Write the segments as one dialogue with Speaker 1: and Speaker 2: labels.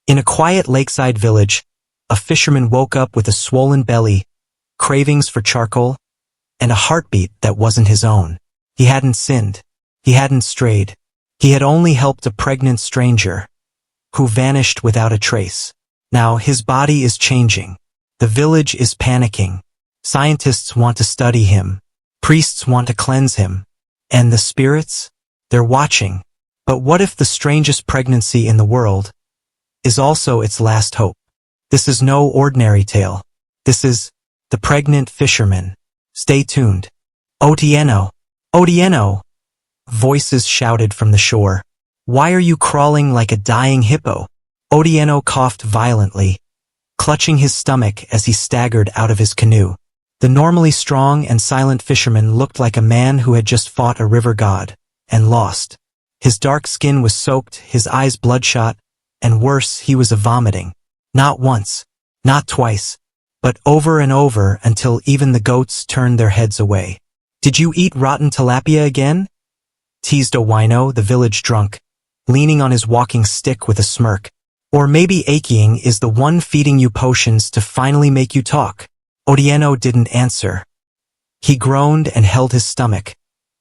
Speaker 1: In a quiet lakeside village, a fisherman woke up with a swollen belly, cravings for charcoal, and a heartbeat that wasn't his own. He hadn't sinned. He hadn't strayed. He had only helped a pregnant stranger, who vanished without a trace. Now his body is changing. The village is panicking. Scientists want to study him. Priests want to cleanse him. And the spirits? They're watching. But what if the strangest pregnancy in the world is also its last hope? This is no ordinary tale. This is the Pregnant Fisherman. Stay tuned. Otieno! Otieno! Voices shouted from the shore. Why are you crawling like a dying hippo? Otieno coughed violently, clutching his stomach as he staggered out of his canoe. The normally strong and silent fisherman looked like a man who had just fought a river god and lost. His dark skin was soaked, his eyes bloodshot, and worse, he was vomiting. Not once, not twice, but over and over until even the goats turned their heads away. Did you eat rotten tilapia again? Teased Otieno, the village drunk, leaning on his walking stick with a smirk. Or maybe Elian is the one feeding you potions to finally make you talk. Otieno didn't answer. He groaned and held his stomach,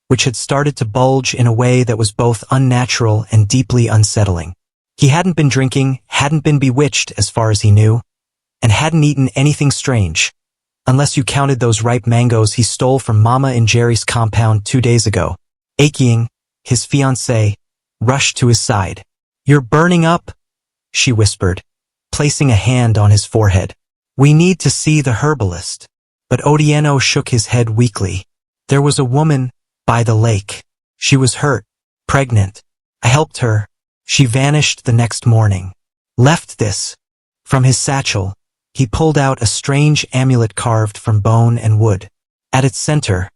Speaker 1: which had started to bulge in a way that was both unnatural and deeply unsettling. He hadn't been drinking, hadn't been bewitched as far as he knew, and hadn't eaten anything strange, unless you counted those ripe mangoes he stole from Mama and Jerry's compound 2 days ago. Elian, his fiancée, rushed to his side. You're burning up, she whispered, placing a hand on his forehead. We need to see the herbalist. But Otieno shook his head weakly. There was a woman by the lake. She was hurt, pregnant. I helped her. She vanished the next morning. Left this. From his satchel, he pulled out a strange amulet carved from bone and wood. At its center,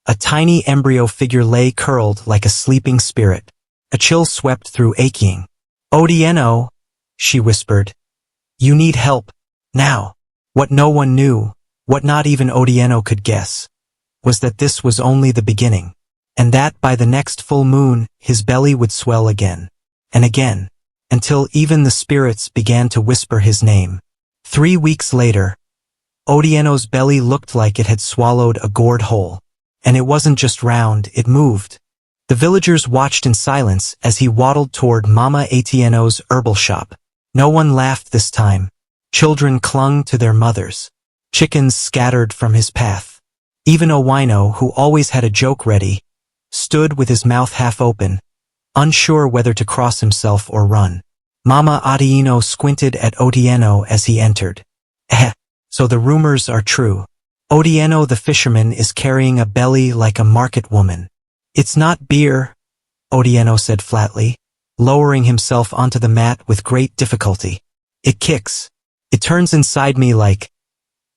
Speaker 1: a tiny embryo figure lay curled like a sleeping spirit. A chill swept through Elian. Otieno, she whispered. You need help. Now. What no one knew, what not even Otieno could guess, was that this was only the beginning, and that by the next full moon his belly would swell again, and again, until even the spirits began to whisper his name. 3 weeks later, Otieno's belly looked like it had swallowed a gourd hole, and it wasn't just round, it moved. The villagers watched in silence as he waddled toward Mama Otieno's herbal shop. No one laughed this time. Children clung to their mothers. Chickens scattered from his path. Even Otieno, who always had a joke ready, stood with his mouth half open, unsure whether to cross himself or run. Mama Otieno squinted at Otieno as he entered. So the rumors are true. Otieno the fisherman is carrying a belly like a market woman. It's not beer, Otieno said flatly, lowering himself onto the mat with great difficulty. It kicks. It turns inside me like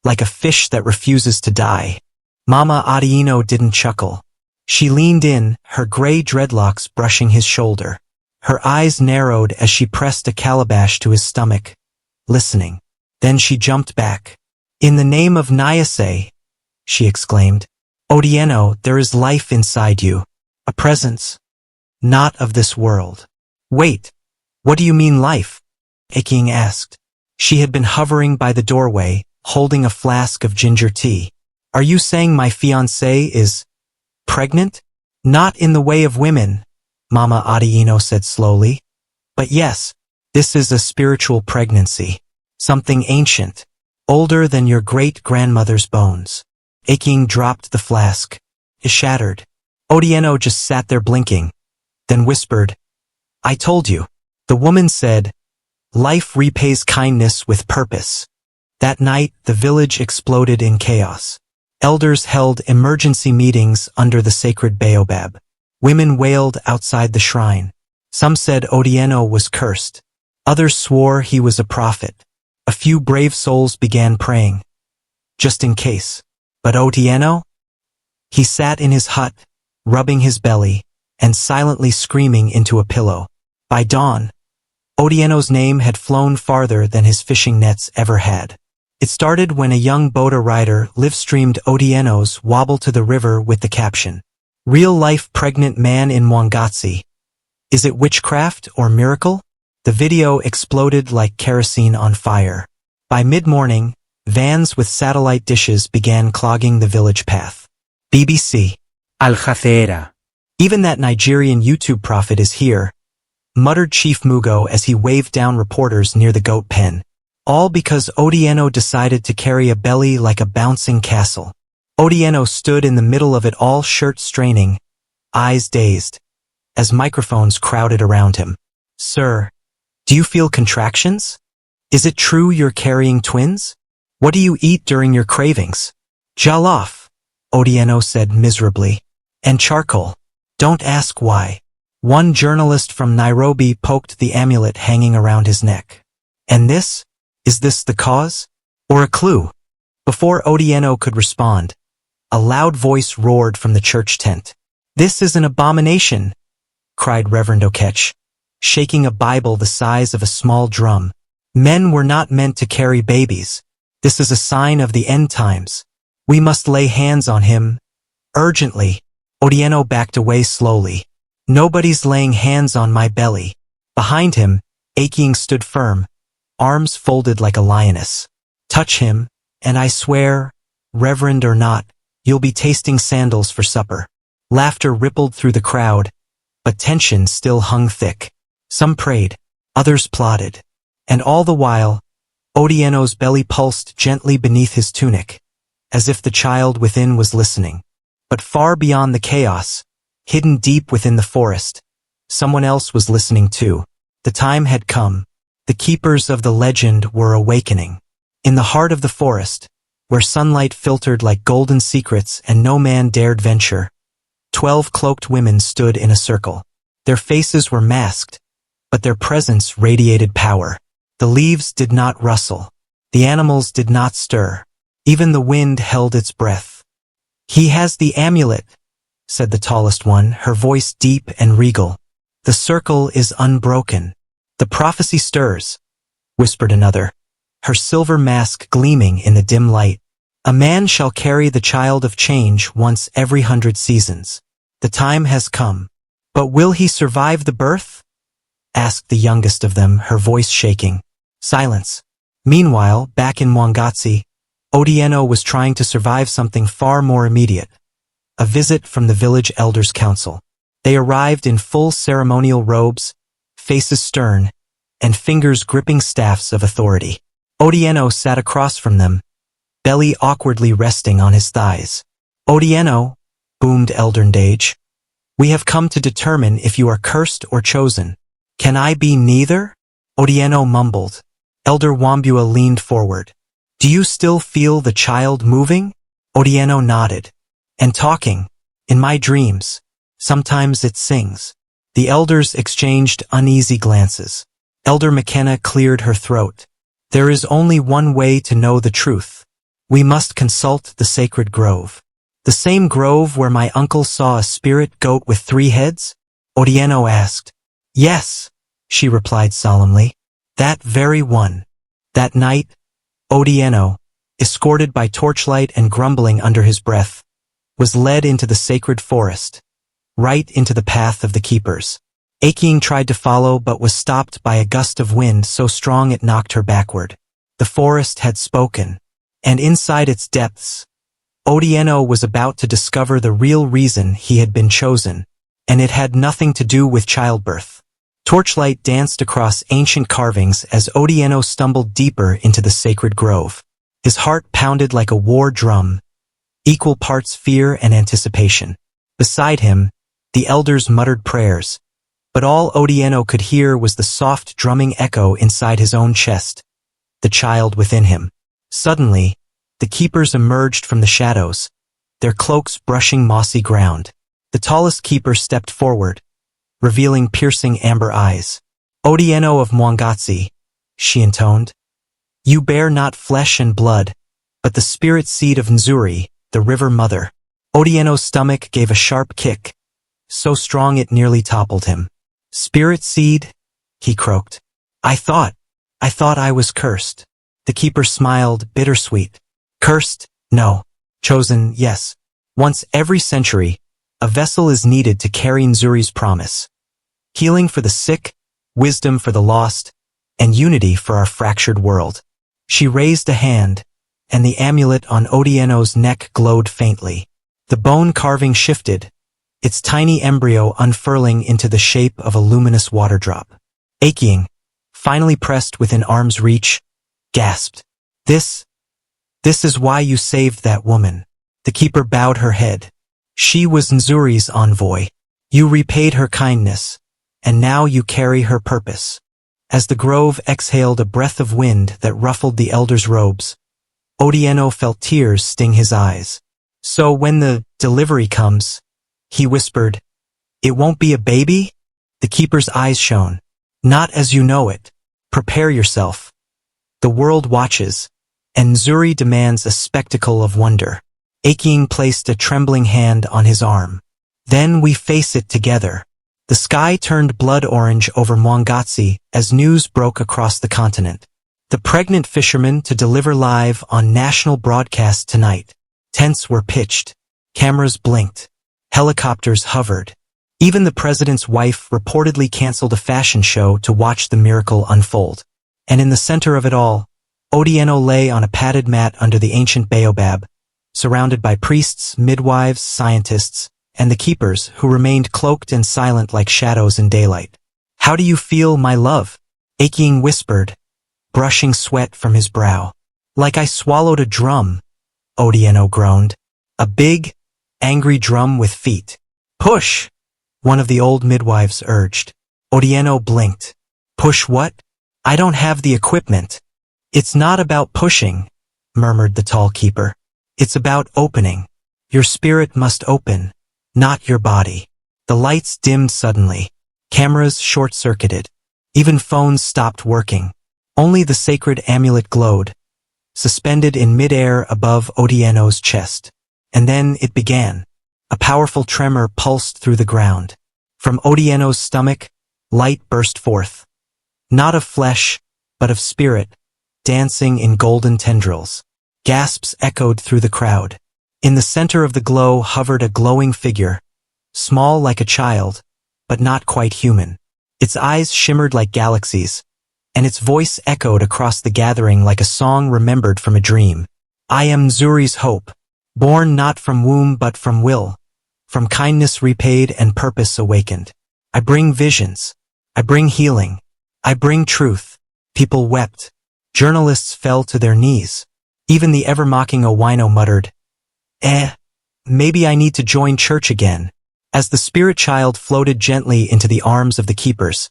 Speaker 1: a fish that refuses to die. Mama Otieno didn't chuckle. She leaned in, her gray dreadlocks brushing his shoulder. Her eyes narrowed as she pressed a calabash to his stomach, listening. Then she jumped back. In the name of Nyase, she exclaimed. Otieno, there is life inside you. A presence. Not of this world. Wait. What do you mean life? Elian asked. She had been hovering by the doorway, holding a flask of ginger tea. Are you saying my fiancée is pregnant? Not in the way of women, Mama Otieno said slowly. But yes, this is a spiritual pregnancy. Something ancient. Older than your great-grandmother's bones. Elian dropped the flask. It shattered. Otieno just sat there blinking, then whispered, I told you. The woman said, life repays kindness with purpose. That night, the village exploded in chaos. Elders held emergency meetings under the sacred baobab. Women wailed outside the shrine. Some said Otieno was cursed. Others swore he was a prophet. A few brave souls began praying, just in case. But Otieno? He sat in his hut, rubbing his belly, and silently screaming into a pillow. By dawn, Otieno's name had flown farther than his fishing nets ever had. It started when a young boda rider live-streamed Otieno's wobble to the river with the caption, Real-life pregnant man in Mwangazi. Is it witchcraft or miracle? The video exploded like kerosene on fire. By mid-morning, vans with satellite dishes began clogging the village path. BBC.
Speaker 2: Al Jazeera.
Speaker 1: Even that Nigerian YouTube prophet is here, muttered Chief Mugo as he waved down reporters near the goat pen. All because Otieno decided to carry a belly like a bouncing castle. Otieno stood in the middle of it all, shirt straining, eyes dazed, as microphones crowded around him. Sir, do you feel contractions? Is it true you're carrying twins? What do you eat during your cravings? Jollof, Otieno said miserably. And charcoal. Don't ask why. One journalist from Nairobi poked the amulet hanging around his neck. And this? Is this the cause? Or a clue? Before Otieno could respond, a loud voice roared from the church tent. This is an abomination, cried Reverend Okech, shaking a Bible the size of a small drum. Men were not meant to carry babies. This is a sign of the end times. We must lay hands on him. Urgently. Otieno backed away slowly. Nobody's laying hands on my belly. Behind him, Elian stood firm, arms folded like a lioness. Touch him, and I swear, reverend or not, you'll be tasting sandals for supper. Laughter rippled through the crowd, but tension still hung thick. Some prayed, others plotted. And all the while, Otieno's belly pulsed gently beneath his tunic, as if the child within was listening. But far beyond the chaos, hidden deep within the forest, someone else was listening too. The time had come. The keepers of the legend were awakening. In the heart of the forest, where sunlight filtered like golden secrets and no man dared venture, 12 cloaked women stood in a circle. Their faces were masked, but their presence radiated power. The leaves did not rustle. The animals did not stir. Even the wind held its breath. He has the amulet, said the tallest one, her voice deep and regal. The circle is unbroken. The prophecy stirs, whispered another, her silver mask gleaming in the dim light. A man shall carry the child of change once every 100 seasons. The time has come. But will he survive the birth? Asked the youngest of them, her voice shaking. Silence. Meanwhile, back in Mwangazi, Otieno was trying to survive something far more immediate. A visit from the village elders' council. They arrived in full ceremonial robes, faces stern, and fingers gripping staffs of authority. Otieno sat across from them, belly awkwardly resting on his thighs. Otieno, boomed Elder Ndage, we have come to determine if you are cursed or chosen. Can I be neither? Otieno mumbled. Elder Wambua leaned forward. Do you still feel the child moving? Otieno nodded. And talking. In my dreams. Sometimes it sings. The elders exchanged uneasy glances. Elder McKenna cleared her throat. There is only one way to know the truth. We must consult the sacred grove. The same grove where my uncle saw a spirit goat with 3 heads? Otieno asked. Yes, she replied solemnly. That very one. That night, Otieno, escorted by torchlight and grumbling under his breath, was led into the sacred forest, right into the path of the keepers. Elian tried to follow but was stopped by a gust of wind so strong it knocked her backward. The forest had spoken, and inside its depths, Otieno was about to discover the real reason he had been chosen, and it had nothing to do with childbirth. Torchlight danced across ancient carvings as Otieno stumbled deeper into the sacred grove. His heart pounded like a war drum, equal parts fear and anticipation. Beside him, the elders muttered prayers, but all Otieno could hear was the soft drumming echo inside his own chest, the child within him. Suddenly, the keepers emerged from the shadows, their cloaks brushing mossy ground. The tallest keeper stepped forward, revealing piercing amber eyes. Otieno of Mwangazi, she intoned, you bear not flesh and blood, but the spirit seed of Nzuri, the river mother. Otieno's stomach gave a sharp kick, so strong it nearly toppled him. Spirit seed? He croaked. I thought I was cursed. The keeper smiled, bittersweet. Cursed? No. Chosen? Yes. Once every century, a vessel is needed to carry Nzuri's promise. Healing for the sick, wisdom for the lost, and unity for our fractured world. She raised a hand, and the amulet on Otieno's neck glowed faintly. The bone carving shifted, its tiny embryo unfurling into the shape of a luminous water drop. Elian, finally pressed within arm's reach, gasped. This is why you saved that woman. The keeper bowed her head. She was Nzuri's envoy. You repaid her kindness, and now you carry her purpose. As the grove exhaled a breath of wind that ruffled the elder's robes, Otieno felt tears sting his eyes. So when the delivery comes, he whispered, it won't be a baby? The keeper's eyes shone. Not as you know it. Prepare yourself. The world watches, and Nzuri demands a spectacle of wonder. Elian placed a trembling hand on his arm. Then we face it together. The sky turned blood orange over Mwangazi as news broke across the continent. The Pregnant Fisherman to deliver live on national broadcast tonight. Tents were pitched. Cameras blinked. Helicopters hovered. Even the president's wife reportedly canceled a fashion show to watch the miracle unfold. And in the center of it all, Otieno lay on a padded mat under the ancient baobab, surrounded by priests, midwives, scientists, and the keepers who remained cloaked and silent like shadows in daylight. How do you feel, my love? Elian whispered, brushing sweat from his brow. Like I swallowed a drum, Otieno groaned. A big, angry drum with feet. Push, one of the old midwives urged. Otieno blinked. Push what? I don't have the equipment. It's not about pushing, murmured the tall keeper. It's about opening. Your spirit must open, not your body. The lights dimmed suddenly. Cameras short-circuited. Even phones stopped working. Only the sacred amulet glowed, suspended in midair above Otieno's chest. And then it began. A powerful tremor pulsed through the ground. From Otieno's stomach, light burst forth. Not of flesh, but of spirit, dancing in golden tendrils. Gasps echoed through the crowd. In the center of the glow hovered a glowing figure, small like a child, but not quite human. Its eyes shimmered like galaxies, and its voice echoed across the gathering like a song remembered from a dream. I am Nzuri's hope, born not from womb but from will, from kindness repaid and purpose awakened. I bring visions. I bring healing. I bring truth. People wept. Journalists fell to their knees. Even the ever-mocking Otieno muttered, maybe I need to join church again. As the spirit child floated gently into the arms of the keepers,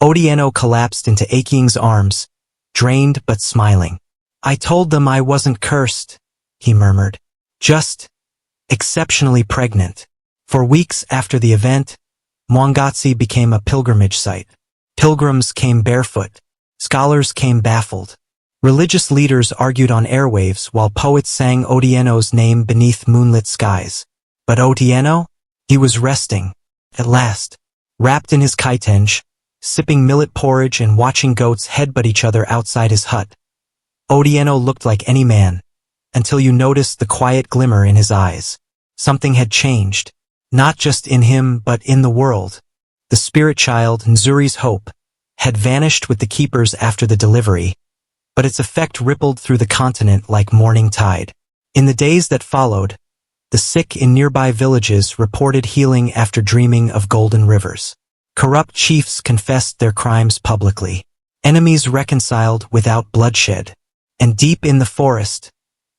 Speaker 1: Otieno collapsed into Elian's arms, drained but smiling. I told them I wasn't cursed, he murmured. Just exceptionally pregnant. For weeks after the event, Mwangazi became a pilgrimage site. Pilgrims came barefoot. Scholars came baffled. Religious leaders argued on airwaves while poets sang Otieno's name beneath moonlit skies. But Otieno? He was resting, at last, wrapped in his kaitenj, sipping millet porridge and watching goats headbutt each other outside his hut. Otieno looked like any man, until you noticed the quiet glimmer in his eyes. Something had changed, not just in him but in the world. The spirit child, Nzuri's hope, had vanished with the keepers after the delivery, but its effect rippled through the continent like morning tide. In the days that followed, the sick in nearby villages reported healing after dreaming of golden rivers. Corrupt chiefs confessed their crimes publicly. Enemies reconciled without bloodshed. And deep in the forest,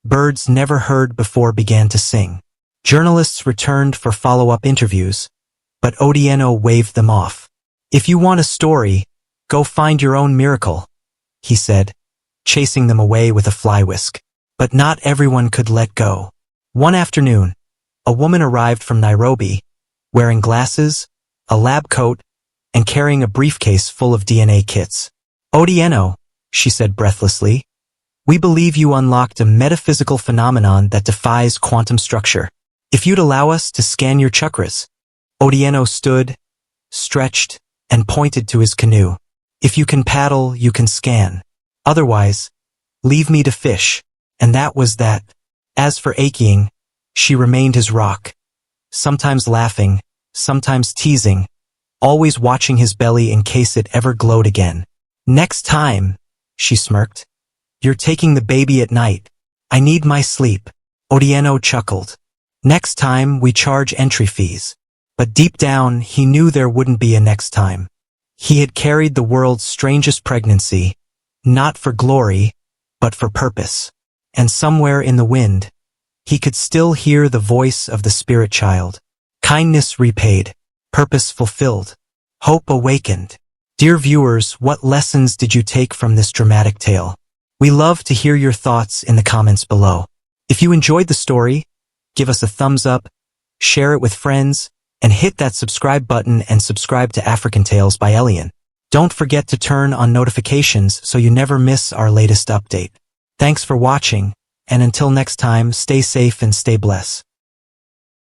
Speaker 1: birds never heard before began to sing. Journalists returned for follow-up interviews, but Otieno waved them off. If you want a story, go find your own miracle, he said, chasing them away with a fly whisk. But not everyone could let go. One afternoon, a woman arrived from Nairobi, wearing glasses, a lab coat, and carrying a briefcase full of DNA kits. Otieno, she said breathlessly, we believe you unlocked a metaphysical phenomenon that defies quantum structure. If you'd allow us to scan your chakras. Otieno stood, stretched, and pointed to his canoe. If you can paddle, you can scan. Otherwise, leave me to fish. And that was that. As for Elian, she remained his rock. Sometimes laughing, sometimes teasing, always watching his belly in case it ever glowed again. Next time, she smirked. You're taking the baby at night. I need my sleep. Otieno chuckled. Next time, we charge entry fees. But deep down, he knew there wouldn't be a next time. He had carried the world's strangest pregnancy, not for glory, but for purpose. And somewhere in the wind, he could still hear the voice of the spirit child. Kindness repaid, purpose fulfilled, hope awakened. Dear viewers, what lessons did you take from this dramatic tale? We love to hear your thoughts in the comments below. If you enjoyed the story, give us a thumbs up, share it with friends, and hit that subscribe button and subscribe to African Tales by Elian. Don't forget to turn on notifications so you never miss our latest update. Thanks for watching, and until next time, stay safe and stay blessed.